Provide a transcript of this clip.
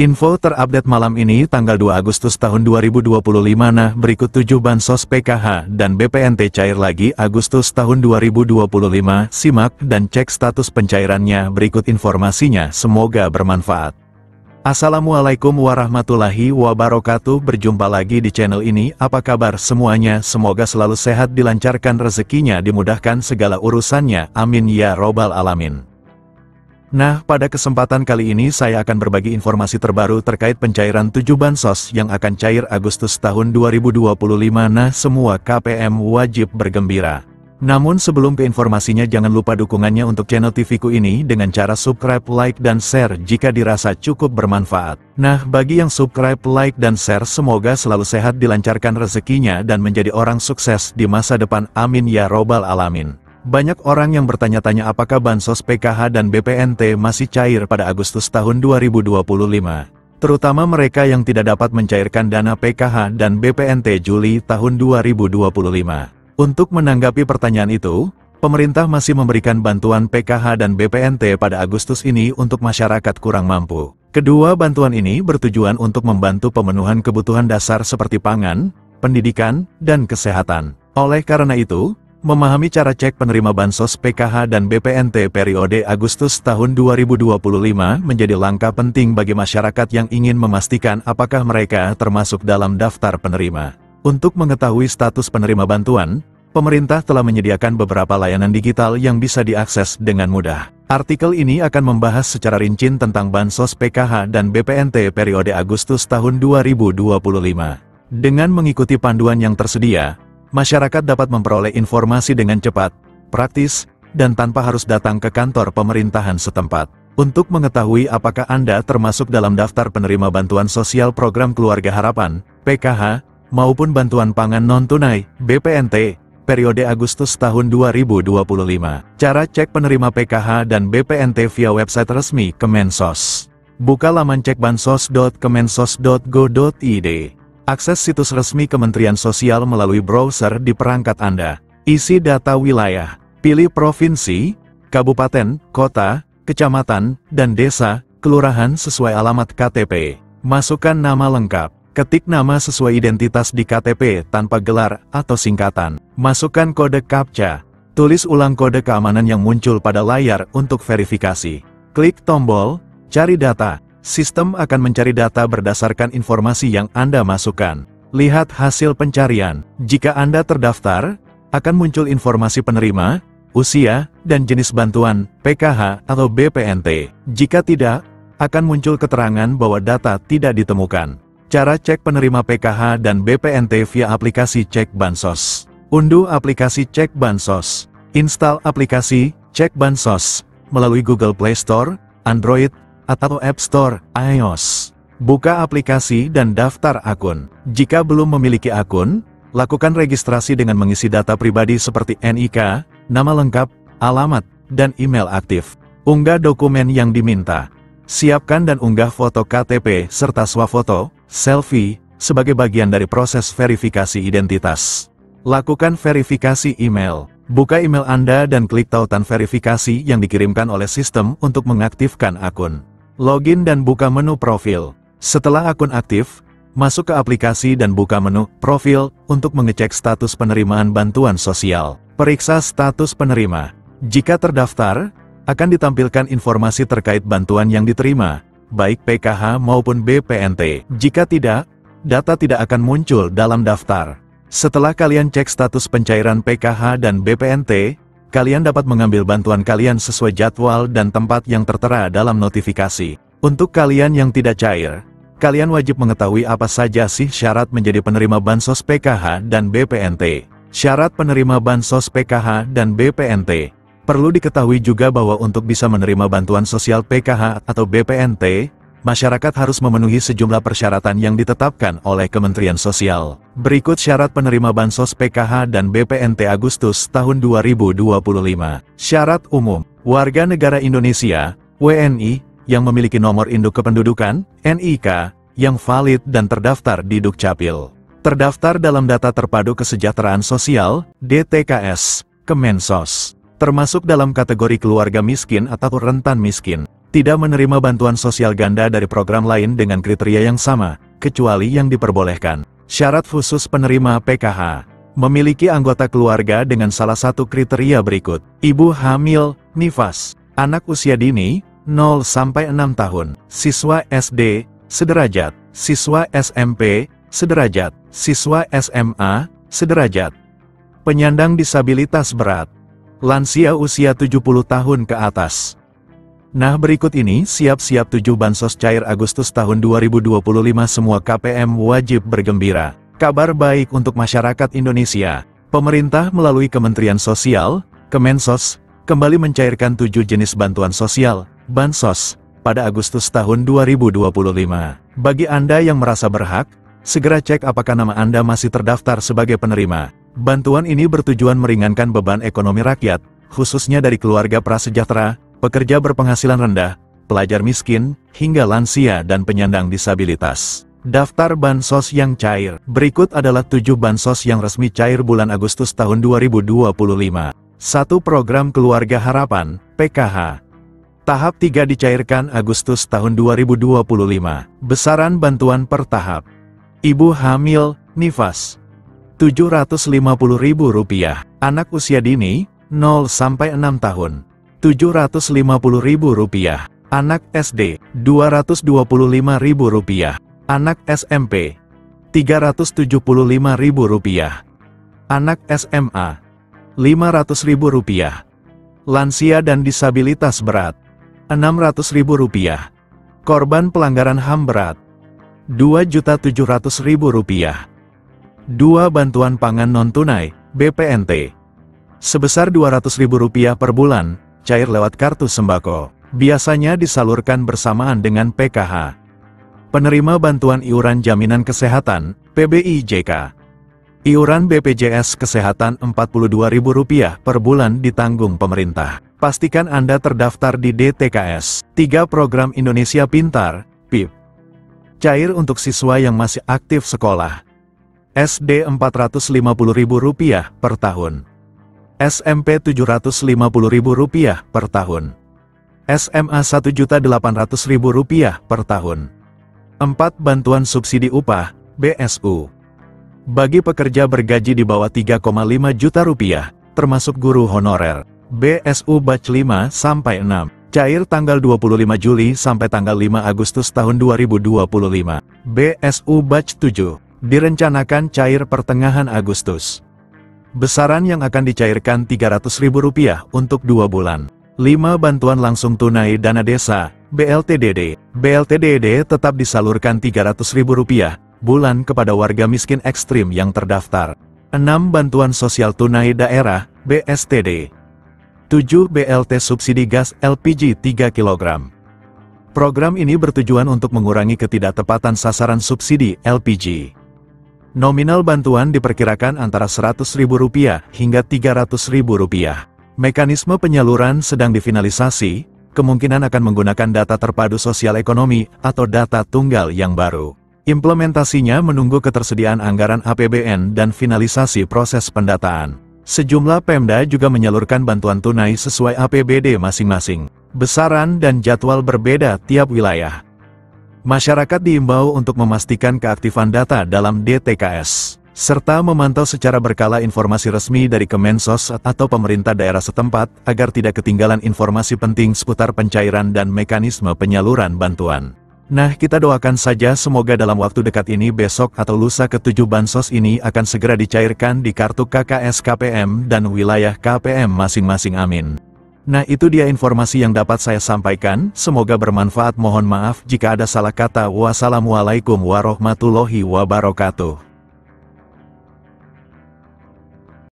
Info terupdate malam ini tanggal 2 Agustus tahun 2025. Nah, berikut 7 bansos PKH dan BPNT cair lagi Agustus tahun 2025. Simak dan cek status pencairannya, berikut informasinya, semoga bermanfaat. Assalamualaikum warahmatullahi wabarakatuh. Berjumpa lagi di channel ini. Apa kabar semuanya? Semoga selalu sehat, dilancarkan rezekinya, dimudahkan segala urusannya. Amin ya robbal alamin. Nah, pada kesempatan kali ini saya akan berbagi informasi terbaru terkait pencairan 7 bansos yang akan cair Agustus tahun 2025. Nah, semua KPM wajib bergembira. Namun sebelum ke informasinya, jangan lupa dukungannya untuk channel TV-ku ini dengan cara subscribe, like, dan share jika dirasa cukup bermanfaat. Nah, bagi yang subscribe, like, dan share, semoga selalu sehat, dilancarkan rezekinya, dan menjadi orang sukses di masa depan. Amin ya robbal alamin. Banyak orang yang bertanya-tanya apakah bansos PKH dan BPNT masih cair pada Agustus tahun 2025. Terutama mereka yang tidak dapat mencairkan dana PKH dan BPNT Juli tahun 2025. Untuk menanggapi pertanyaan itu, pemerintah masih memberikan bantuan PKH dan BPNT pada Agustus ini untuk masyarakat kurang mampu. Kedua bantuan ini bertujuan untuk membantu pemenuhan kebutuhan dasar seperti pangan, pendidikan, dan kesehatan. Oleh karena itu, memahami cara cek penerima bansos PKH dan BPNT periode Agustus tahun 2025 menjadi langkah penting bagi masyarakat yang ingin memastikan apakah mereka termasuk dalam daftar penerima. Untuk mengetahui status penerima bantuan, pemerintah telah menyediakan beberapa layanan digital yang bisa diakses dengan mudah. Artikel ini akan membahas secara rinci tentang bansos PKH dan BPNT periode Agustus tahun 2025. Dengan mengikuti panduan yang tersedia, masyarakat dapat memperoleh informasi dengan cepat, praktis, dan tanpa harus datang ke kantor pemerintahan setempat. Untuk mengetahui apakah Anda termasuk dalam daftar penerima bantuan sosial program Keluarga Harapan, PKH, maupun bantuan pangan non-tunai, BPNT, periode Agustus tahun 2025. Cara cek penerima PKH dan BPNT via website resmi Kemensos. Buka laman cekbansos.kemensos.go.id. Akses situs resmi Kementerian Sosial melalui browser di perangkat Anda. Isi data wilayah. Pilih provinsi, kabupaten, kota, kecamatan, dan desa, kelurahan sesuai alamat KTP. Masukkan nama lengkap. Ketik nama sesuai identitas di KTP tanpa gelar atau singkatan. Masukkan kode CAPTCHA. Tulis ulang kode keamanan yang muncul pada layar untuk verifikasi. Klik tombol cari data. Sistem akan mencari data berdasarkan informasi yang Anda masukkan. Lihat hasil pencarian. Jika Anda terdaftar, akan muncul informasi penerima, usia, dan jenis bantuan, PKH atau BPNT. Jika tidak, akan muncul keterangan bahwa data tidak ditemukan. Cara cek penerima PKH dan BPNT via aplikasi Cek Bansos. Unduh aplikasi Cek Bansos. Install aplikasi Cek Bansos melalui Google Play Store, Android, atau App Store, iOS. Buka aplikasi dan daftar akun. Jika belum memiliki akun, lakukan registrasi dengan mengisi data pribadi seperti NIK, nama lengkap, alamat, dan email aktif. Unggah dokumen yang diminta. Siapkan dan unggah foto KTP serta swafoto, selfie, sebagai bagian dari proses verifikasi identitas. Lakukan verifikasi email. Buka email Anda dan klik tautan verifikasi yang dikirimkan oleh sistem untuk mengaktifkan akun. Login dan buka menu profil. Setelah akun aktif, masuk ke aplikasi dan buka menu profil untuk mengecek status penerimaan bantuan sosial. Periksa status penerima. Jika terdaftar, akan ditampilkan informasi terkait bantuan yang diterima, baik PKH maupun BPNT. Jika tidak, data tidak akan muncul dalam daftar. Setelah kalian cek status pencairan PKH dan BPNT, kalian dapat mengambil bantuan kalian sesuai jadwal dan tempat yang tertera dalam notifikasi. Untuk kalian yang tidak cair, kalian wajib mengetahui apa saja sih syarat menjadi penerima bansos PKH dan BPNT. Syarat penerima bansos PKH dan BPNT. Perlu diketahui juga bahwa untuk bisa menerima bantuan sosial PKH atau BPNT, masyarakat harus memenuhi sejumlah persyaratan yang ditetapkan oleh Kementerian Sosial. Berikut syarat penerima bansos PKH dan BPNT Agustus tahun 2025. Syarat umum. Warga negara Indonesia, WNI, yang memiliki nomor induk kependudukan, NIK, yang valid dan terdaftar di Dukcapil. Terdaftar dalam Data Terpadu Kesejahteraan Sosial, DTKS, Kemensos. Termasuk dalam kategori keluarga miskin atau rentan miskin. tidak menerima bantuan sosial ganda dari program lain dengan kriteria yang sama, kecuali yang diperbolehkan. Syarat khusus penerima PKH. Memiliki anggota keluarga dengan salah satu kriteria berikut. Ibu hamil, nifas, anak usia dini, 0-6 tahun, siswa SD, sederajat, siswa SMP, sederajat, siswa SMA, sederajat. Penyandang disabilitas berat, lansia usia 70 tahun ke atas. Nah, berikut ini siap-siap 7 bansos cair Agustus tahun 2025. Semua KPM wajib bergembira. Kabar baik untuk masyarakat Indonesia. Pemerintah melalui Kementerian Sosial, Kemensos, kembali mencairkan 7 jenis bantuan sosial, bansos, pada Agustus tahun 2025. Bagi Anda yang merasa berhak, segera cek apakah nama Anda masih terdaftar sebagai penerima. Bantuan ini bertujuan meringankan beban ekonomi rakyat, khususnya dari keluarga prasejahtera, pekerja berpenghasilan rendah, pelajar miskin, hingga lansia dan penyandang disabilitas. Daftar bansos yang cair. Berikut adalah 7 bansos yang resmi cair bulan Agustus tahun 2025. 1. Program Keluarga Harapan, PKH. Tahap 3 dicairkan Agustus tahun 2025. Besaran bantuan per tahap. Ibu hamil, nifas, Rp750.000. Anak usia dini, 0-6 tahun, Rp750.000. Anak SD, Rp225.000. Anak SMP, Rp375.000. Anak SMA, Rp500.000. Lansia dan disabilitas berat, Rp600.000. Korban pelanggaran HAM berat, Rp2.700.000. 2. Bantuan pangan non-tunai, BPNT. Sebesar Rp200.000 per bulan, cair lewat kartu sembako. Biasanya disalurkan bersamaan dengan PKH. Penerima bantuan iuran jaminan kesehatan, PBIJK. Iuran BPJS Kesehatan Rp42.000 per bulan ditanggung pemerintah. Pastikan Anda terdaftar di DTKS. 3. Program Indonesia Pintar, PIP. Cair untuk siswa yang masih aktif sekolah. SD Rp450.000 per tahun. SMP Rp750.000 per tahun. SMA Rp1.800.000 per tahun. 4. Bantuan subsidi upah, BSU. Bagi pekerja bergaji di bawah Rp3,5 juta, termasuk guru honorer. BSU Batch 5-6. Cair tanggal 25 Juli sampai tanggal 5 Agustus tahun 2025. BSU Batch 7. Direncanakan cair pertengahan Agustus. Besaran yang akan dicairkan Rp300.000 untuk 2 bulan. 5. Bantuan langsung tunai dana desa, BLTDD. BLTDD tetap disalurkan Rp300.000 bulan kepada warga miskin ekstrim yang terdaftar. 6. Bantuan sosial tunai daerah, BSTD. 7. BLT subsidi gas LPG 3 kg. Program ini bertujuan untuk mengurangi ketidaktepatan sasaran subsidi LPG. Nominal bantuan diperkirakan antara Rp100.000 hingga Rp300.000. Mekanisme penyaluran sedang difinalisasi, kemungkinan akan menggunakan data terpadu sosial ekonomi atau data tunggal yang baru. Implementasinya menunggu ketersediaan anggaran APBN dan finalisasi proses pendataan. Sejumlah Pemda juga menyalurkan bantuan tunai sesuai APBD masing-masing. Besaran dan jadwal berbeda tiap wilayah. Masyarakat diimbau untuk memastikan keaktifan data dalam DTKS, serta memantau secara berkala informasi resmi dari Kemensos atau pemerintah daerah setempat, agar tidak ketinggalan informasi penting seputar pencairan dan mekanisme penyaluran bantuan. Nah, kita doakan saja semoga dalam waktu dekat ini, besok atau lusa, ke-7 bansos ini akan segera dicairkan di kartu KKS KPM dan wilayah KPM masing-masing, amin. Nah, itu dia informasi yang dapat saya sampaikan, semoga bermanfaat. Mohon maaf jika ada salah kata. Wassalamualaikum warahmatullahi wabarakatuh.